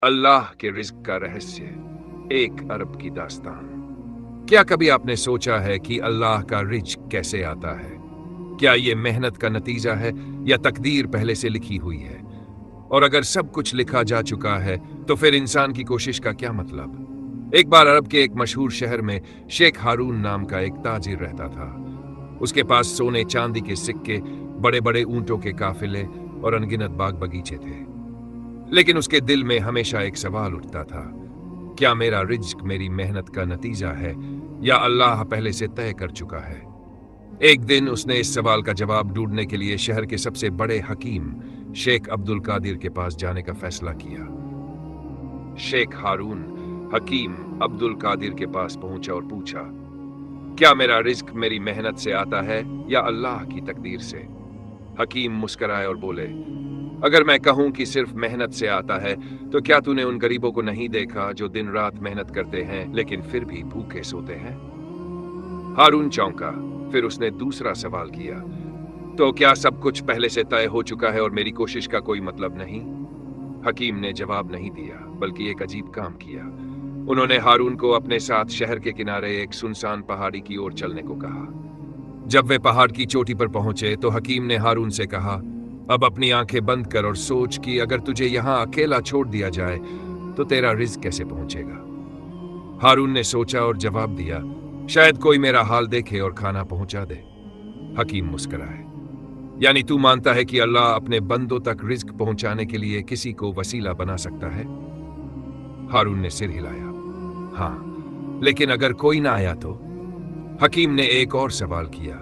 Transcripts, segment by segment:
अल्लाह के रिज्क का रहस्य, 1 अरब की दास्तान। क्या कभी आपने सोचा है कि अल्लाह का रिज्क कैसे आता है? क्या ये मेहनत का नतीजा है या तकदीर पहले से लिखी हुई है? और अगर सब कुछ लिखा जा चुका है तो फिर इंसान की कोशिश का क्या मतलब? एक बार अरब के एक मशहूर शहर में शेख हारून नाम का एक ताजिर रहता था। उसके पास सोने चांदी के सिक्के, बड़े बड़े ऊंटों के काफिले और अनगिनत बाग बगीचे थे। लेकिन उसके दिल में हमेशा एक सवाल उठता था, क्या मेरा रिज्क मेरी मेहनत का नतीजा है या अल्लाह पहले से तय कर चुका है? एक दिन उसने इस सवाल का जवाब ढूंढने के लिए शहर के सबसे बड़े हकीम शेख अब्दुल कादिर के पास जाने का फैसला किया। शेख हारून हकीम अब्दुल कादिर के पास पहुंचा और पूछा, क्या मेरा रिज्क मेरी मेहनत से आता है या अल्लाह की तकदीर से? हकीम मुस्कुराए और बोले, अगर मैं कहूं कि सिर्फ मेहनत से आता है तो क्या तूने उन गरीबों को नहीं देखा जो दिन रात मेहनत करते हैं लेकिन फिर भी भूखे सोते हैं? हारून चौंका। फिर उसने दूसरा सवाल किया, तो क्या सब कुछ पहले से तय हो चुका है और मेरी कोशिश का कोई मतलब नहीं? हकीम ने जवाब नहीं दिया बल्कि एक अजीब काम किया। उन्होंने हारून को अपने साथ शहर के किनारे एक सुनसान पहाड़ी की ओर चलने को कहा। जब वे पहाड़ की चोटी पर पहुंचे तो हकीम ने हारून से कहा, अब अपनी आंखें बंद कर और सोच कि अगर तुझे यहां अकेला छोड़ दिया जाए तो तेरा रिज्क कैसे पहुंचेगा? हारून ने सोचा और जवाब दिया, शायद कोई मेरा हाल देखे और खाना पहुंचा दे। हकीम मुस्कुराए, यानी तू मानता है कि अल्लाह अपने बंदों तक रिज्क पहुंचाने के लिए किसी को वसीला बना सकता है? हारून ने सिर हिलाया, हाँ, लेकिन अगर कोई ना आया तो? हकीम ने एक और सवाल किया,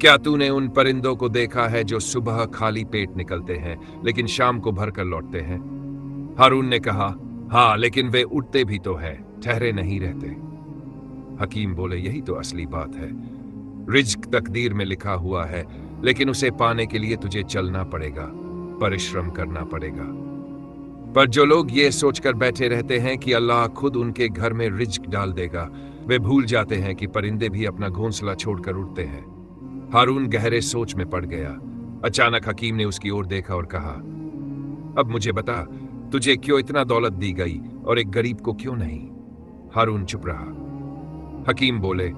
क्या तूने उन परिंदों को देखा है जो सुबह खाली पेट निकलते हैं लेकिन शाम को भरकर लौटते हैं? हारून ने कहा, हाँ, लेकिन वे उड़ते भी तो हैं, ठहरे नहीं रहते। हकीम बोले, यही तो असली बात है। रिज्क तकदीर में लिखा हुआ है, लेकिन उसे पाने के लिए तुझे चलना पड़ेगा, परिश्रम करना पड़ेगा। पर जो लोग ये सोचकर बैठे रहते हैं कि अल्लाह खुद उनके घर में रिज्क डाल देगा, वे भूल जाते हैं कि परिंदे भी अपना घोंसला छोड़कर उड़ते हैं। हारून गहरे सोच में पड़ गया। अचानक हकीम ने उसकी ओर देखा और कहा, अब मुझे बता, तुझे क्यों इतना दौलत दी गई और एक गरीब को क्यों नहीं? हारून चुप रहा। हकीम बोले,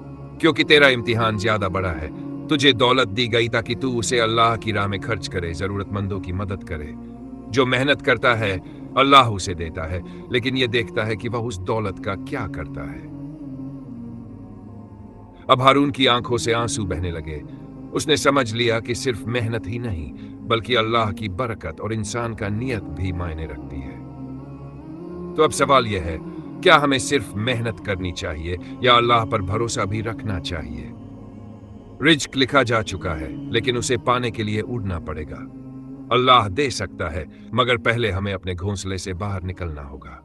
क्योंकि तेरा इम्तिहान ज्यादा बड़ा है। तुझे दौलत दी गई ताकि तू उसे अल्लाह की राह में खर्च करे, जरूरतमंदों की मदद करे। जो मेहनत करता है अल्लाह उसे देता है, लेकिन यह देखता है कि वह उस दौलत का क्या करता है। अब हारून की आंखों से आंसू बहने लगे। उसने समझ लिया कि सिर्फ मेहनत ही नहीं बल्कि अल्लाह की बरकत और इंसान का नियत भी मायने रखती है। तो अब सवाल यह है, क्या हमें सिर्फ मेहनत करनी चाहिए या अल्लाह पर भरोसा भी रखना चाहिए? रिज्क लिखा जा चुका है, लेकिन उसे पाने के लिए उड़ना पड़ेगा। अल्लाह दे सकता है, मगर पहले हमें अपने घोंसले से बाहर निकलना होगा।